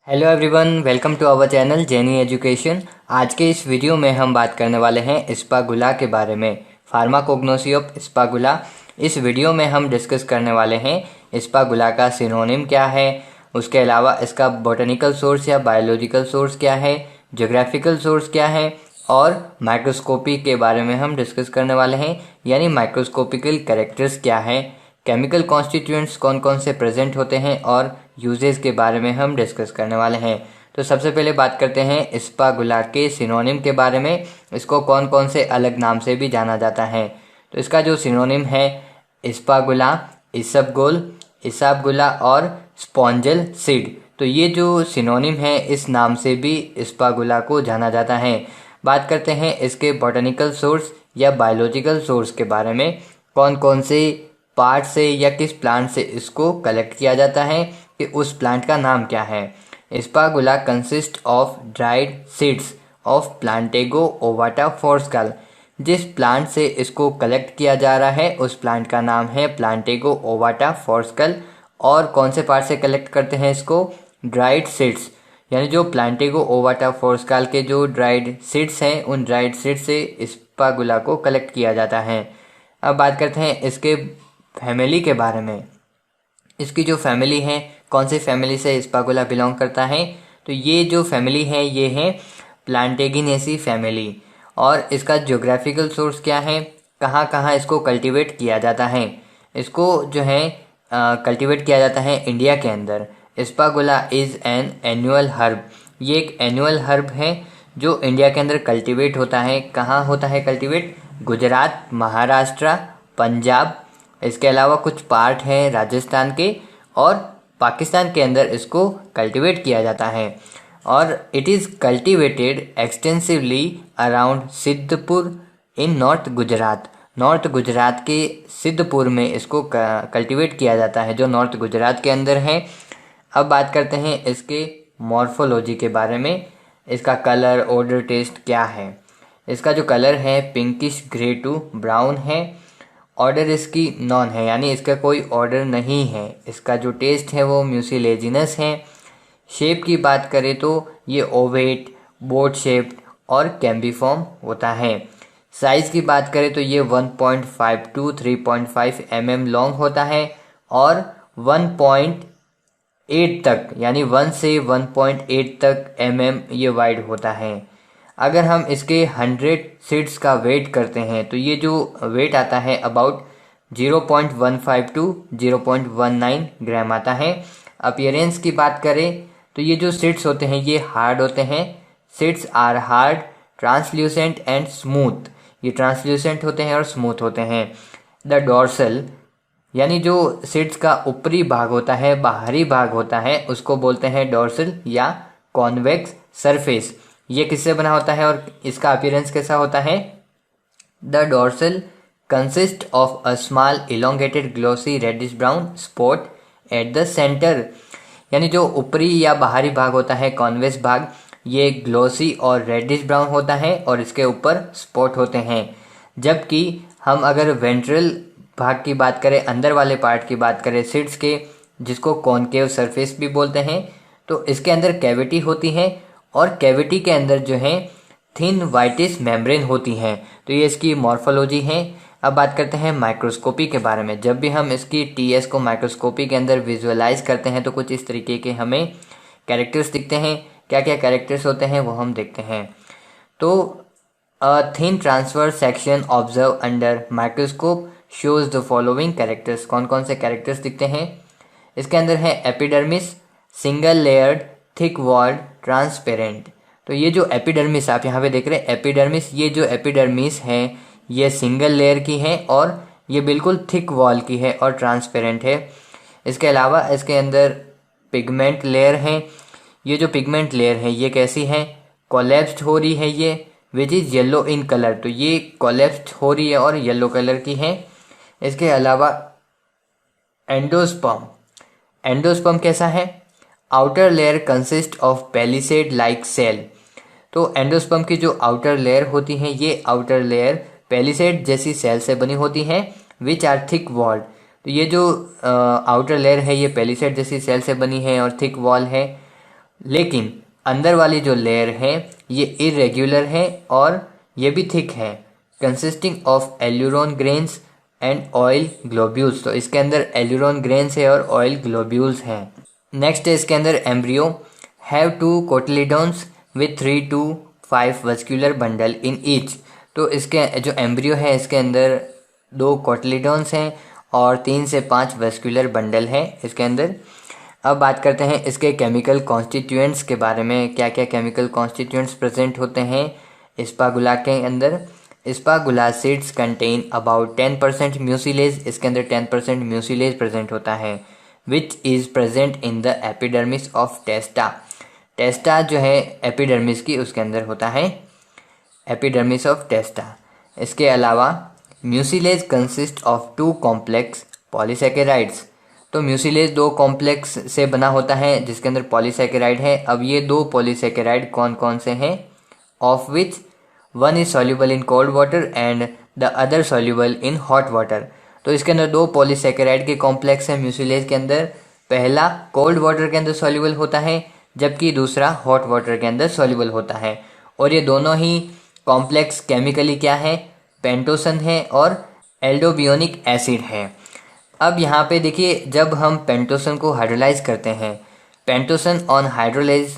Hello everyone, welcome to our channel Jenny education. आज के इस वीडियो में हम बात करने वाले हैं स्पागुला के बारे में, फार्माकोग्नोसी ऑफ स्पागुला। इस वीडियो में हम डिस्कस करने वाले हैं स्पागुला का सिनोनिम क्या है, उसके अलावा इसका बॉटनिकल सोर्स या बायोलॉजिकल सोर्स क्या है, ज्योग्राफिकल सोर्स क्या है और माइक्रोस्कोपी के बारे में हम डिस्कस करने वाले हैं, यानी माइक्रोस्कोपिकल कैरेक्टर्स क्या है, केमिकल कॉन्स्टिट्यूएंट्स कौन कौन से प्रेजेंट होते हैं और यूजेस के बारे में हम डिस्कस करने वाले हैं। तो सबसे पहले बात करते हैं स्पागुला के सिनोनिम के बारे में। इसको कौन कौन से अलग नाम से भी जाना जाता है। तो इसका जो सिनोनिम है स्पागुला, इसबगोल, इसाबगुला और स्पॉन्जल सीड। तो ये जो सिनोनिम है इस नाम से भी स्पागुला को जाना जाता है। बात करते हैं इसके बॉटनिकल सोर्स या बायोलॉजिकल सोर्स के बारे में, कौन कौन से पार्ट से या किस प्लांट से इसको कलेक्ट किया जाता है कि उस प्लांट का नाम क्या है। Ispaghula consist of dried seeds of Plantago ovata Forsskal. जिस प्लांट से इसको कलेक्ट किया जा रहा है उस प्लांट का नाम है प्लांटेगो ओवाटा फोर्स्कल। और कौन से पार्ट से कलेक्ट करते हैं इसको? ड्राइड सीड्स, यानी जो प्लांटेगो ओवाटा फोर्स्कल के जो ड्राइड सीड्स हैं उन ड्राइड सीड्स से स्पागुला को कलेक्ट किया जाता है। अब बात करते हैं इसके फैमिली के बारे में। इसकी जो फैमिली है, कौन सी फैमिली से स्पागुला बिलोंग करता है? तो ये जो फैमिली है ये है प्लांटेगिनेसी फैमिली। और इसका ज्योग्राफिकल सोर्स क्या है, कहाँ कहाँ इसको कल्टीवेट किया जाता है? इसको जो है कल्टीवेट किया जाता है इंडिया के अंदर। स्पागुला इज़ एन एनुअल हर्ब। ये एक एनुअल हर्ब है जो इंडिया के अंदर कल्टीवेट होता है। कहाँ होता है कल्टीवेट? गुजरात, महाराष्ट्र, पंजाब, इसके अलावा कुछ पार्ट हैं राजस्थान के, और पाकिस्तान के अंदर इसको कल्टीवेट किया जाता है। और it is cultivated extensively around Siddhpur in north Gujarat. North Gujarat के सिद्धपुर में इसको कल्टीवेट किया जाता है, जो नॉर्थ गुजरात के अंदर है। अब बात करते हैं इसके मॉर्फोलॉजी के बारे में। इसका कलर, ऑर्डर, टेस्ट क्या है? इसका जो कलर है पिंकिश ग्रे टू ब्राउन है। ऑर्डर इसकी नॉन है, यानी इसका कोई ऑर्डर नहीं है। इसका जो टेस्ट है वो म्यूसिलेजिनस है। शेप की बात करें तो ये ओवेट, बोट शेप्ड और कैम्बिफॉर्म होता है। साइज़ की बात करें तो ये 1.5 टू 3.5 mm लॉन्ग होता है और 1.8 तक, यानी 1 से 1.8 तक mm ये वाइड होता है। अगर हम इसके 100 सीड्स का वेट करते हैं तो ये जो वेट आता है अबाउट 0.15 टू 0.19 ग्राम आता है। अपीयरेंस की बात करें तो ये जो सीड्स होते हैं ये हार्ड होते हैं। Seeds are hard, translucent and smooth. ये ट्रांसल्यूसेंट होते हैं और स्मूथ होते हैं। द डोर्सल, यानी जो सीड्स का ऊपरी भाग होता है, बाहरी भाग होता है, उसको बोलते हैं डोर्सल या कॉन्वेक्स सरफेस। ये किससे बना होता है और इसका अपीयरेंस कैसा होता है? The dorsal consist of a small elongated glossy reddish brown spot at the centre. यानी जो ऊपरी या बाहरी भाग होता है, कॉन्वेक्स भाग, ये ग्लोसी और रेडिश ब्राउन होता है और इसके ऊपर स्पॉट होते हैं। जबकि हम अगर वेंट्रल भाग की बात करें, अंदर वाले पार्ट की बात करें सीड्स के, जिसको कॉनकेव सरफेस भी बोलते हैं, तो इसके अंदर कैविटी होती है और कैविटी के अंदर जो है थिन वाइटिश मेम्ब्रेन होती है। तो ये इसकी मॉर्फोलॉजी है। अब बात करते हैं माइक्रोस्कोपी के बारे में। जब भी हम इसकी टीएस को माइक्रोस्कोपी के अंदर विजुअलाइज करते हैं तो कुछ इस तरीके के हमें कैरेक्टर्स दिखते हैं। क्या क्या कैरेक्टर्स होते हैं वो हम देखते हैं। तो thin transfer section observe under microscope shows the following characters. कौन कौन से कैरेक्टर्स दिखते हैं? इसके अंदर है epidermis, single layered, thick walled, transparent. तो ये जो एपिडर्मिस आप यहाँ पे देख रहे हैं, एपिडर्मिस, ये जो एपिडर्मिस है ये सिंगल लेयर की है और ये बिल्कुल थिक वॉल की है और ट्रांसपेरेंट है। इसके अलावा इसके अंदर पिगमेंट लेयर है। ये जो पिगमेंट लेयर है ये कैसी है? कोलैप्स्ड हो रही है ये, which is yellow in colour. तो ये कोलैप्स्ड हो रही है और येलो कलर की है। इसके अलावा एंडोस्पर्म, एंडोस्पर्म कैसा है? Outer layer consist of palisade like cell. तो एंडोस्पर्म की जो आउटर लेयर होती है ये आउटर लेयर पैलिसेड जैसी सेल से बनी होती है, विच आर थिक वॉल्ड। तो ये जो आउटर लेयर है ये पैलिसेड जैसी सेल से बनी है और थिक वॉल है। लेकिन अंदर वाली जो लेयर है ये इरेग्युलर है और ये भी थिक है, consisting of aleurone grains and oil globules. तो इसके अंदर एल्यूरोन ग्रेन्स है और ऑयल ग्लोब्यूल्स हैं। नेक्स्ट है इसके अंदर embryo have 2 cotyledons with 3 to 5 vascular bundle in each. तो इसके जो एम्ब्रियो है इसके अंदर 2 कोटिलिडोन्स हैं और 3 से 5 वस्कुलर बंडल हैं इसके अंदर। अब बात करते हैं इसके केमिकल कॉन्स्टिट्यूएंट्स के बारे में, क्या क्या केमिकल कॉन्स्टिट्यूएंट्स प्रेजेंट होते हैं स्पागुला के अंदर। Ispaghula seeds contain about 10% mucilage, इसके अंदर 10% म्यूसिलेज प्रेजेंट होता है, which is present in the epidermis of testa. Testa जो है एपिडर्मिस की उसके अंदर होता है, एपिडर्मिस ऑफ टेस्टा। इसके अलावा mucilage consist of 2 complex polysaccharides. तो म्यूसिलेज 2 कॉम्प्लेक्स से बना होता है जिसके अंदर पॉलीसेकेराइड है। अब ये 2 पॉलीसेकेराइड कौन कौन से हैं, of which one is soluble in cold water and the other soluble in hot water. तो इसके अंदर 2 पॉलीसेकेराइड के कॉम्प्लेक्स हैं म्यूसिलेज के अंदर। पहला कोल्ड वाटर के अंदर सॉल्यूबल होता है जबकि दूसरा हॉट वाटर के अंदर सॉल्यूबल होता है। और ये दोनों ही कॉम्प्लेक्स केमिकली क्या है, पेंटोसन है और एल्डोबियोनिक एसिड है। अब यहाँ पे देखिए जब हम पेंटोसन को हाइड्रोलाइज करते हैं, pentosan on hydrolyse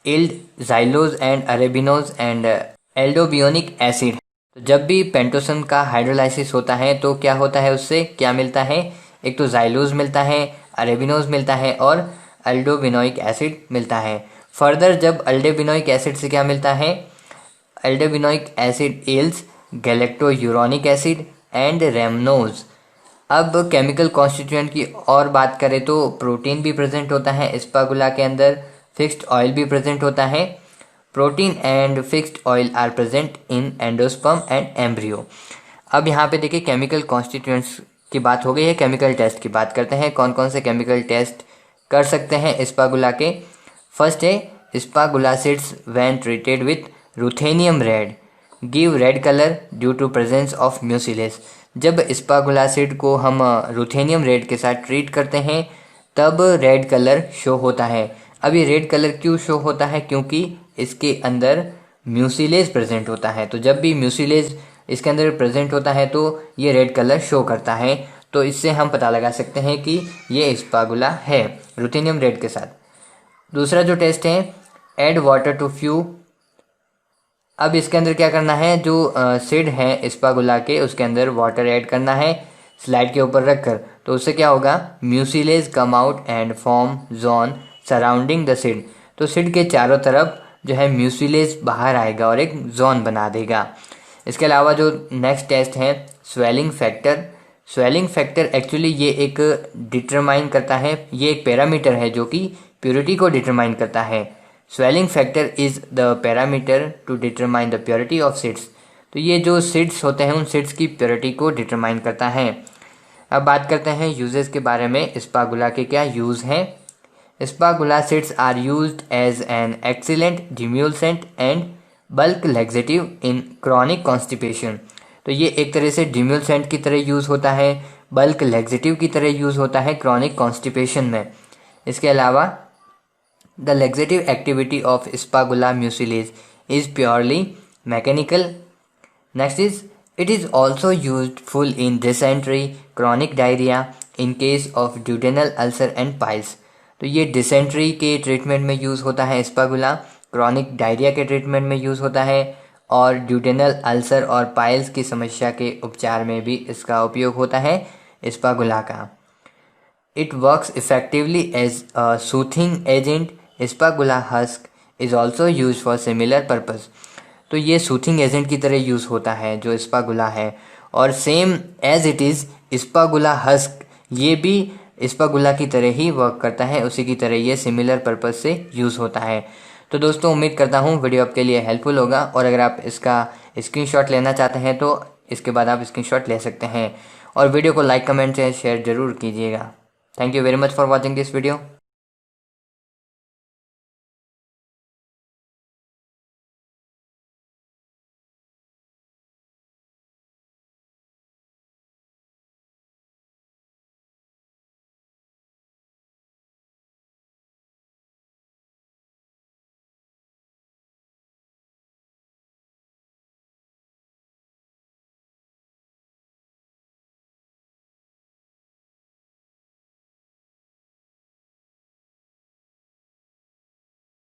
yield xylose and arabinose and aldobionic acid. तो जब भी पेंटोसन का हाइड्रोलाइसिस होता है तो क्या होता है, उससे क्या मिलता है, एक तो जाइलोज मिलता है, अरेबिनोज मिलता है और एल्डोबिनोइक एसिड मिलता है। फर्दर जब एल्डोबिनोइक एसिड से क्या मिलता है, aldobionic acid yields galacturonic acid and rhamnose. अब केमिकल कॉन्स्टिट्यूएंट की और बात करें तो प्रोटीन भी प्रेजेंट होता है स्पागुला के अंदर, फिक्स्ड ऑयल भी प्रेजेंट होता है। Protein and fixed oil are present in endosperm and embryo. अब यहाँ पे देखिए केमिकल कॉन्स्टिट्यूएंट्स की बात हो गई है, केमिकल टेस्ट की बात करते हैं। कौन कौन से केमिकल टेस्ट कर सकते हैं स्पागुला के। फर्स्ट है ispaghula seeds when treated with ruthenium red give red colour due to presence of mucilage. जब स्पागुला सीड को हम रुथेनियम रेड के साथ ट्रीट करते हैं तब रेड कलर शो होता है। अब ये रेड कलर क्यों शो होता है, क्योंकि इसके अंदर म्यूसिलेज प्रेजेंट होता है। तो जब भी म्यूसिलेज इसके अंदर प्रेजेंट होता है तो ये रेड कलर शो करता है। तो इससे हम पता लगा सकते हैं कि ये स्पागुला है रुथेनियम रेड के साथ। दूसरा जो टेस्ट है ऐड वाटर टू फ्यू। अब इसके अंदर क्या करना है, जो सीड है स्पागुला के उसके अंदर वाटर ऐड करना है स्लाइड के ऊपर रखकर। तो उससे क्या होगा, mucilage come out and form zone surrounding the seed. तो सीड के चारों तरफ जो है म्यूसिलेज बाहर आएगा और एक जोन बना देगा। इसके अलावा जो नेक्स्ट टेस्ट है swelling factor. Swelling factor actually ये एक डिटरमाइन करता है, ये एक पैरामीटर है जो कि प्योरिटी को डिटरमाइन करता है। Swelling factor is the parameter to determine the purity of seeds. तो ये जो सीड्स होते हैं उन सीड्स की प्योरिटी को डिटरमाइन करता है। अब बात करते हैं यूजेस के बारे में, स्पागुला के क्या यूज़ हैं। Ispaghula seeds are used as an excellent demulcent and bulk laxative in chronic constipation. तो ये एक तरह से डिम्यूल्सेंट की तरह यूज़ होता है, बल्क लैक्सेटिव की तरह यूज़ होता है क्रॉनिक कॉन्स्टिपेशन में। इसके अलावा the laxative activity of ispaghula mucilage is purely mechanical. Next is it is also useful in dysentery, chronic diarrhoea, in case of duodenal ulcer and piles. तो ये डिसेंट्री के ट्रीटमेंट में यूज़ होता है स्पागुला, क्रॉनिक डायरिया के ट्रीटमेंट में use होता है और ड्यूडेनल अल्सर और पाइल्स की समस्या के उपचार में भी इसका उपयोग होता है स्पागुला का। It works effectively as a soothing agent. Ispaghula husk is also use for similar purpose. तो ये सूथिंग एजेंट की तरह यूज़ होता है जो स्पागुला है, और same as it is ispaghula husk ये भी स्पागुला की तरह ही वर्क करता है, उसी की तरह ये सिमिलर पर्पज़ से यूज़ होता है। तो दोस्तों उम्मीद करता हूँ वीडियो आपके लिए हेल्पफुल होगा, और अगर आप इसका स्क्रीनशॉट लेना चाहते हैं तो इसके बाद आप स्क्रीनशॉट ले सकते हैं, और वीडियो को लाइक कमेंट से शेयर ज़रूर कीजिएगा। Thank you very much for watching this video.